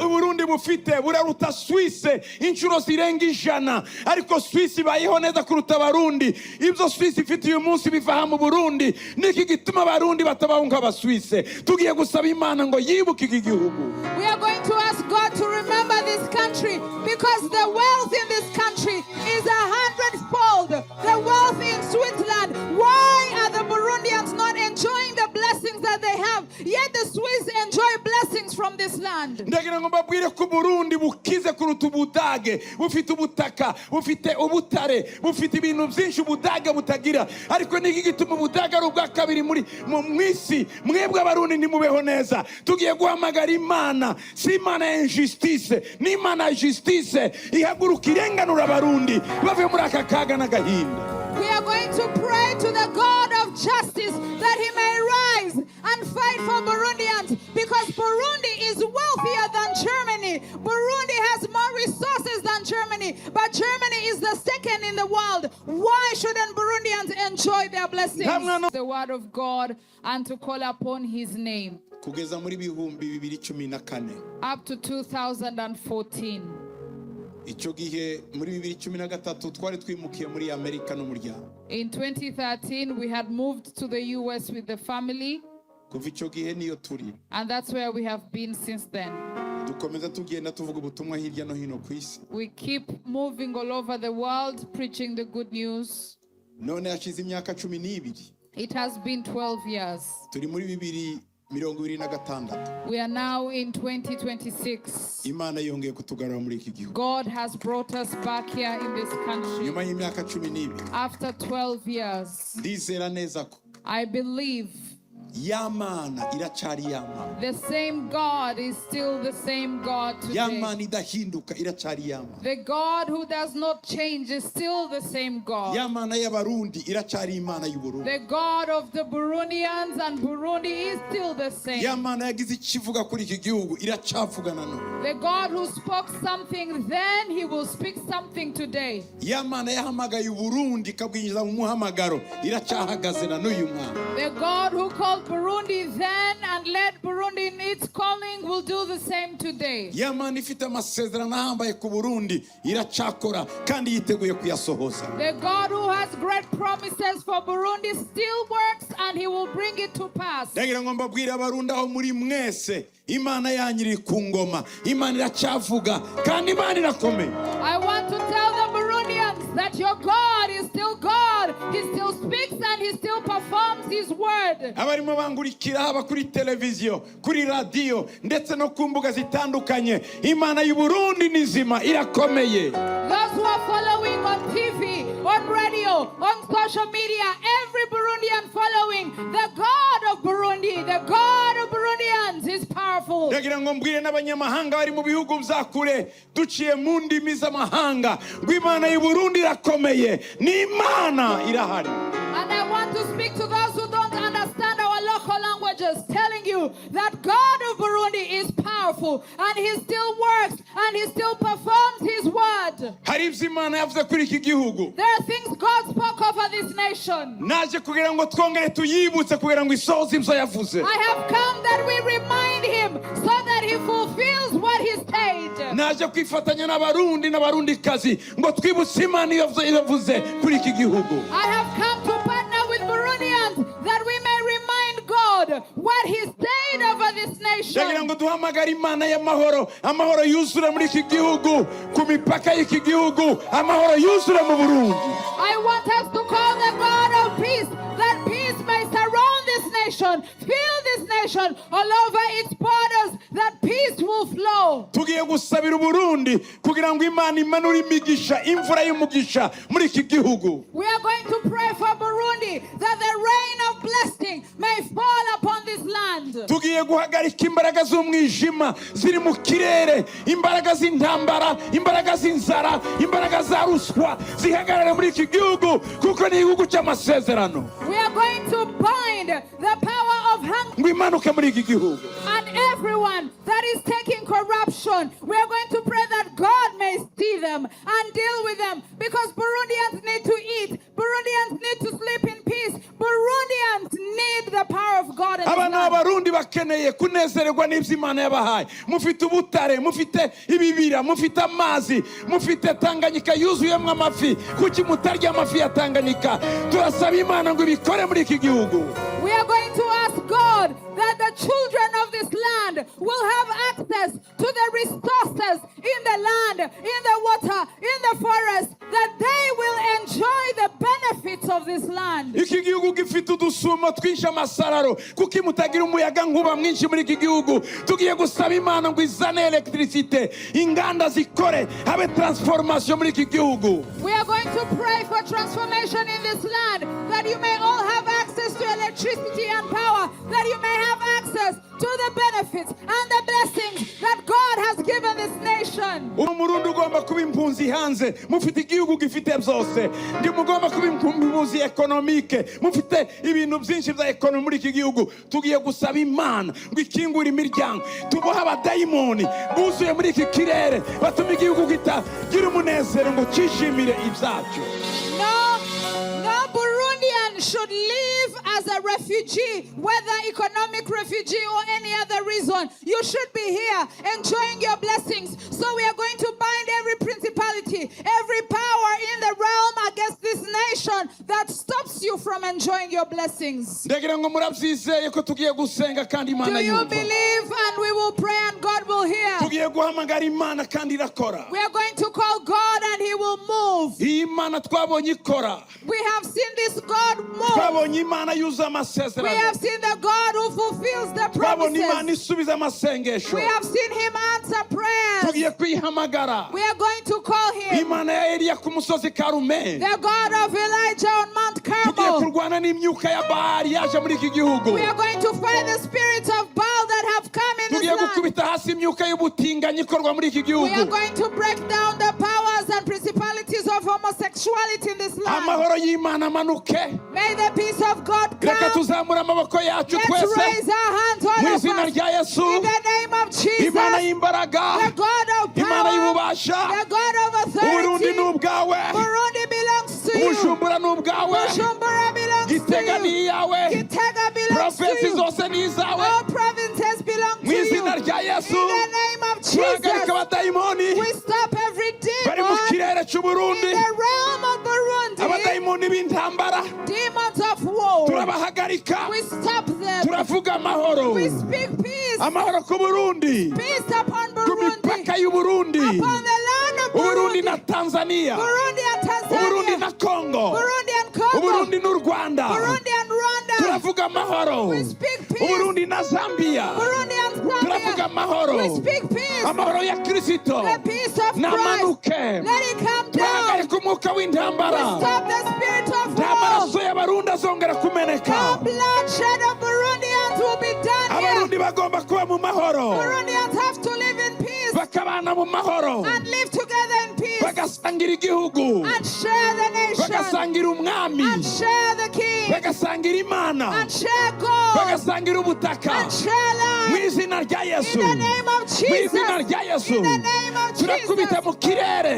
Burundi bufite buraruta Swisse inshuro zirenga 100, ariko Swisse bayeho neza kuruta Barundi. Ibyo Swisse ifite uyu munsi biva mu Burundi, niki gituma Barundi batabaho nk'Abaswisse. Tugiye gusaba Imana ngo yibuke iki gihugu. We are going to ask God to remember this country, because the wealth in this country is 100-fold the wealth in Switzerland. Why are the Burundians not enjoying the blessings that they have, yet the Swiss enjoy blessings from this land? Ndagira ngo mbabwire ko Burundi bukize kuruta Ubudage, bufite ubutaka, bufite ubutare, bufite ibintu byinshi Ubudage butagira. Ariko niki gituma Ubudage ari ubwa kabiri muri mwisi? Mwebwe Abarundi ntimubeho neza. Tugiye guhamagara Imana, si Imana ya injustice, ni Imana ya justice. Ihaguruka irenganura Abarundi bave muri aka kaga n'agahinda. We are going to pray to the God of justice that he may rise and fight for Burundians, because Burundi is wealthier than Germany. Burundi has more resources than Germany, but Germany is the second in the world. Why shouldn't Burundians enjoy their blessings? The word of God and to call upon his name. Kugeza muri 2014. Up to 2014. Icyo gihe muri 2013 twari twimukiye muri Amerika n'umuryango. In 2013 we had moved to the US with the family. Kuva icyo gihe niyo turi. And that's where we have been since then. Dukomeza tugenda tuvuga ubutumwa hirya no hino ku isi. We keep moving all over the world preaching the good news. None hashize imyaka 12. It has been 12 years. Turi muri 2026. We are now in 2026. Imana yongeye kutugarura muri iki gihugu. God has brought us back here in this country. Nyuma y'imyaka 12. After 12 years. Ndizera neza ko I believe Yamana iracari Yamana. the same God is still the same God today. Yamana idahinduka iracari Yamana. The God who does not change is still the same God. Yamana y'Abarundi iracari Imana y'u Burundi. The God of the Burundians and Burundi is still the same. Yamana yagize ikivuga kuri iki gihugu iracavugana no. The God who spoke something then, he will speak something today. Yamana yahamagaye u Burundi kabwinjiza mu muhamagaro iracahagaze na n'uyu mwana. The God who called Burundi then and led Burundi in its calling will do the same today. Yamana ifite amasezerano ahambaye ku Burundi iracakora kandi yiteguye kuyasohoza. The God who has great promises for Burundi still works and he will bring it to pass. Ndagira ngo mbabwire Abarundi aho muri mwese, Imana yanyu iri ku ngoma, Imana iracavuga kandi Imana irakomeye. I want to tell the Burundians that your God is still God. He still speaks and he still performs his word. Abarimo bangurikira haba kuri televiziyo, kuri radio ndetse no ku mbuga zitandukanye, Imana y'u Burundi nizima irakomeye. Those who are following on TV, on radio, on social media, every Burundian following, the God of Burundi, the God of Burundians is powerful. Ndagira ngo mbwire n'abanyamahanga bari mu bihugu bya kure duciye mu ndimi z'amahanga ngo Imana y'u Burundi irakomeye, ni Imana irahari. And I want to speak to those who don't understand our local languages, telling you that God of Burundi is powerful and he still works and he still performs his word. Hari ibyo Imana yavuze kuri iki gihugu. There are things God spoke over this nation. Naje kugira ngo twongere tuyibutse kugira ngo isohoze ibyo yavuze. I have come that we remind him so that he fulfills what he said. Naje kwifatanya n'Abarundi n'Abarundikazi ngo twibutse Imana yavuze kuri iki gihugu. I have come to partner with Burundians that we may remind God what he said over this Ndagira nation. ngo duhamagare Imana y'amahoro, amahoro yuzura muri iki gihugu, ku mipaka y'iki gihugu, amahoro yuzura mu Burundi. I want us to call the God of peace, that peace may surround this nation, fill this nation, all over its borders, that peace will flow. Tugiye gusabira Burundi kugira ngo Imana imanure imigisha, imvura y'umugisha muri iki gihugu. We are going to pray for Burundi that the rain of blessing may fall upon this land. Tugiye guhagarika imbaraga z'umwijima ziri mu kirere, imbaraga z'intambara, imbaraga z'inzara, imbaraga za ruswa zihagarare muri iki gihugu kuko ni igihugu cy'amasezerano. We are going to bind the power of hunger Ngo imanuke muri iki gihugu. and everyone that is taking corruption. We are going to pray that God may see them and deal with them, because Burundians need to eat. Burundians need to sleep in peace. Burundians need the power of God in this abana land. b'abarundi bakeneye kunezererwa n'ibyo Imana yabahaye. Mufite ubutare, mufite ibibira, mufite amazi, mufite Tanganyika yuzuyemo amafi. Kuki mutarya amafi ya Tanganyika? Turasaba Imana ngo ibikore muri iki gihugu. We are going to ask God that the children of this land will have access to the resources in the land, in the water, in the forest, that they will enjoy the benefits of this land. Iki gihugu gifite udusumo twinshi amasararo. Kuki mutagira umuyaga nkuba mwinshi muri iki gihugu? Tugiye gusaba Imana ngo izane electricité, inganda zikore, habe transformation muri iki gihugu. We are going to pray for transformation in this land, that you may all have access to electricity and power, that you may have access to the benefits and the blessings that God has given this nation. Umurundi ugomba kuba impunzi hanze. Mufite igihugu gifite byose. Ndi mugomba kuba impunzi economique. Mufite ibintu byinshi bya economy muri iki gihugu. Tugiye gusaba Imana ngo ikingure imiryango. Tuboha abadayimoni buzuye muri iki kirere. Batuma igihugu kitagira umunezero ngo cyishimire ibyacu. No Burundian should live as a refugee, whether economic refugee or any other reason. You should be here enjoying your blessings. So we are going to bind every principality, every power in the realm against this nation that stops you from enjoying your blessings. Do you believe? And we will pray and God will hear. We are going to call God and He will move. We have seen this God move. We have seen the God who fulfills the promises. We have seen Him answer prayers. We are going to call Him the God of Elijah on Mount Carmel. We are going to fight the spirits of Baal that have come in this land. We are going to break down the powers and principalities of homosexuality in this land. May the peace of God come. Let's raise our hands all of us in the name of Jesus. The God of power, the God of authority. Burundi belongs to you. Bujumbura belongs to you. Gitega belongs to you. All provinces belong to you. In the name of Jesus, we stop every demon in the realm of Burundi. Demons of war. We stop them. We speak peace. Peace upon Burundi. Upon the land of Burundi. Burundi and Tanzania. Burundi and Congo. Burundi and Rwanda. We speak peace. Burundi and Zambia. We speak peace. The peace of Christ. Let it come down. We stop the spirit of war. No bloodshed of Burundians will be done here. Burundians have to live in peace and live together in peace and share the nation and share the king and share God and share land. In the name of Jesus. In the name of Jesus.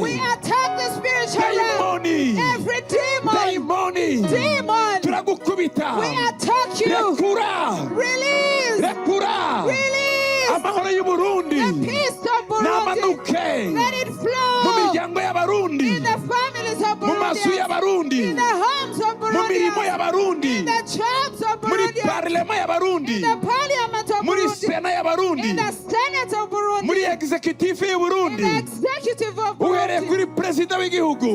We attack the spiritual realm. Every demon. We attack you. Release. The peace of Burundi. Let it flow in the families of Burundi, in the homes of Burundi, in the jobs of Burundi, in the parliament of Burundi, in the senate of Burundi, in the executive of Burundi,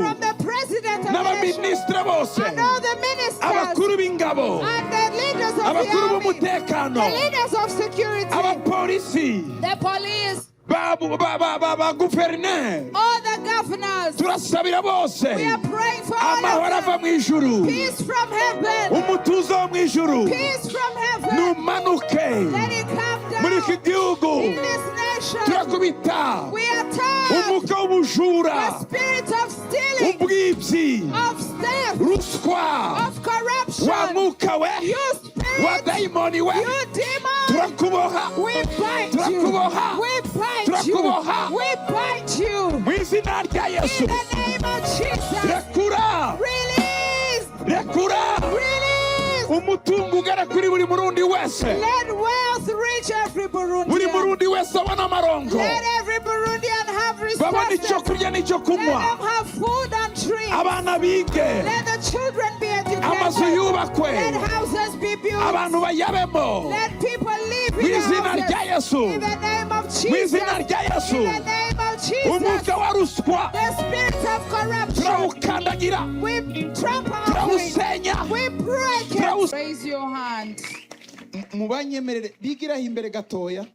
from the president of the nation, and all the ministers, and the leaders of the army, the leaders of security, the police, all the governors. We are praying for all of them. Peace from heaven. Peace from heaven. Let it come down in this nation. We attack the spirit of stealing, of theft, of corruption. You spirit, you demon. We bind you. We bind you. We bind you. In the name of Jesus. Release. Release. wese, Let wealth reach every buri Burundian. murundi wese abona amarongo, Let every Burundian have babona icyo resources. kurya n'icyo Let kunywa, them have food and drink. abana bige, Let the children be amazu educated. yubakwe, Let houses be built. abantu bayabemo, Let people live mu in izina rya houses. Yesu, In the name of mu Jesus. izina rya Yesu. In the name of Jesus. Umwuka wa ruswa The spirit of corruption. turawukandagira, We trample on it. turawusenya, We break Turawu- it. Raise your hand. mubanyemerere bigiraho imbere gatoya,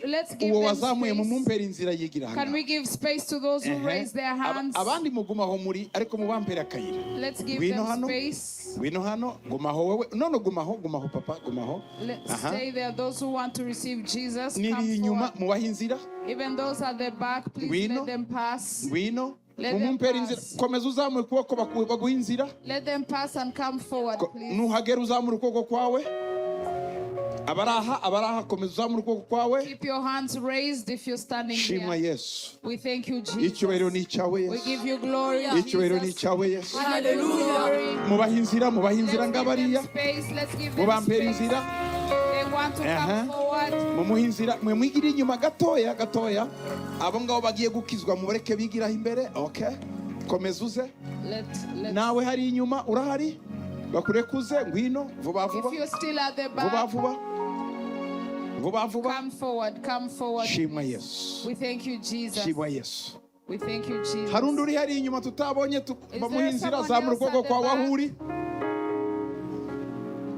Let's give uwo them wazamuye mu space. mumpera inzira yigira Can hano. we give space to those who raise their hands? Abandi mugumaho muri ariko mubampere akayira. Let's give Ngwino them hano, space. ngwino hano, gumaho wowe, none gumaho papa, gumaho. Let's Aha. stay there. Those who want to receive Jesus, Niri come inyuma forward. mubaha inzira, Even those at the back, please Ngwino. let them pass. ngwino, Let mu them mumpera inzira, pass. komeza uzamuye ukuboko baguha inzira. Let them pass and come forward, please. Nuhagera uzamura ukuboko kwawe. Abaraha komeza uzamura ukuboko kwawe. Keep your hands raised if you're standing Shimwa here. Yesu. We thank you, Icyubahiro Jesus. ni icyawe We Yesu. give you glory, Icyubahiro ni Jesus. icyawe Yesu. Hallelujah. Mubaha inzira Let's give them ngabariya. space. Let's give them Mubampera space. inzira. They want to Aha. come forward. Mumuha inzira, mwe mwigire inyuma gatoya. Abo ngabo bagiye gukizwa mubareke bigiraho imbere. Okay. Komeza uze. Let's Nawe hari inyuma urahari? Bakurekuze ngwino vuba vuba. If you're still at the Vuba back, vuba. Vuba vuba. come forward, come forward. Shimwa Yesu. We thank you, Jesus. Shimwa Yesu. We thank you, Jesus. Hari undi uri hari inyuma tutabonye bamuha inzira, someone zamura else at ukuboko the kwawe back? aho uri.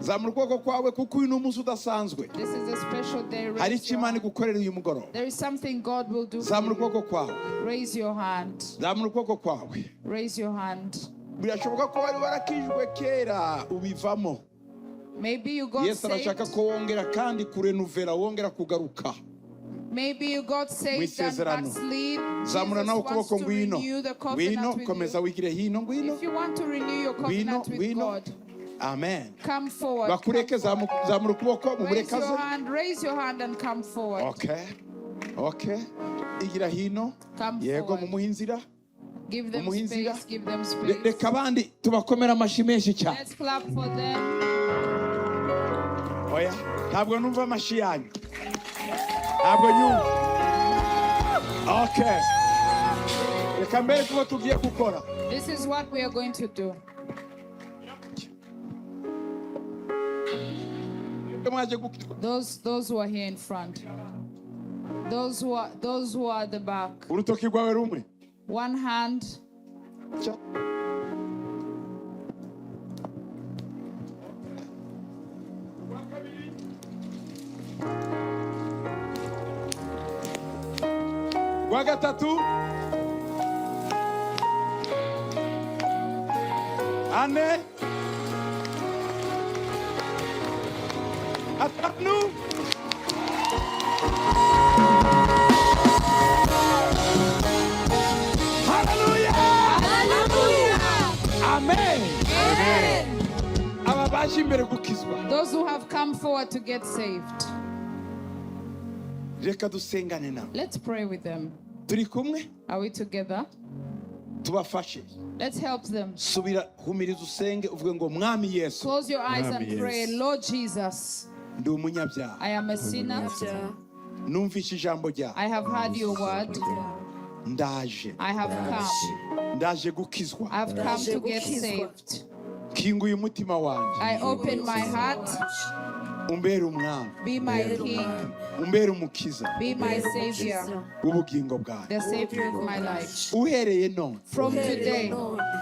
Zamura ukuboko kwawe kuko uyu ni umunsi udasanzwe. This is a special day. Hari Raise icyo your Imana hand. igukorera uyu mugoroba. There is something God will do. For Zamura you. ukuboko kwawe. Raise your hand. Zamura ukuboko kwawe. Raise your hand. Birashoboka ko wari warakijwe kera ubivamo. Maybe you got Yesu arashaka saved. ko wongera kandi kurenuvera, wongera kugaruka. Maybe you got saved and Mwisezerano. backslid. Zamura Jesus nawe wants ukuboko to ngwino. renew the Ngwino covenant with komeza you. wigire hino ngwino. If you want to renew your Ngwino covenant with ngwino. God, Amen. come forward. Bakureke Come forward. zamura ukuboko Raise your mumurekaze. hand. Raise your hand and come forward. Okay. Okay. Igira hino. Come Yego forward. mumuha inzira. Give them Umuhinzira. space. Give them space. Reka abandi tubakomera amashyi menshi cyane. Let's clap for them. Oya, ntabwo numva amashyi yanyu. Ntabwo nyumva. Okay. Reka mbere kuba tugiye gukora. This is what we are going to do. Mwaje gukizwa. Those who are here in front. Those who are at the back. Urutoki rwawe rumwe. One hand. Cya. Rwa gatatu. Ane. Atanu. Hallelujah. Amen. Aba baje imbere gukizwa. Those who have come forward to get saved. Reka dusengane nawe. Let's pray with them. Turi kumwe Are we together? tubafashe. Let's help them. Subira humiriza usenge uvuge ngo mwami Yesu Close your eyes Mwami and pray. Yesu. Lord Jesus, ndi umunyabyaha. I am a sinner. Numvishe ijambo ryawe. I have heard your word. Ndaje. I have come. Ndaje gukizwa. I have come to get saved. Kinguye umutima wanjye. I open my heart. Umbere umwami. Be my king. Umbere umukiza Be my savior. w'ubugingo bwawe. The savior of my life. Uhereye none From today,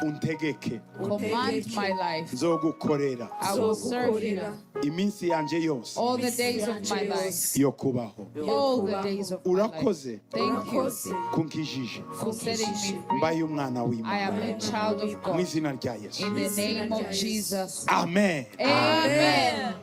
untegeke. command my life. Nzogukorera I will serve you iminsi yanjye yose all the days of my life. yo kubaho. All the days of my life. Urakoze Thank you kunkijije. for setting me free. Mbaye umwana I w'Imana. am a child of Mu God. izina rya Yesu. In the name of Jesus. Amen. Amen.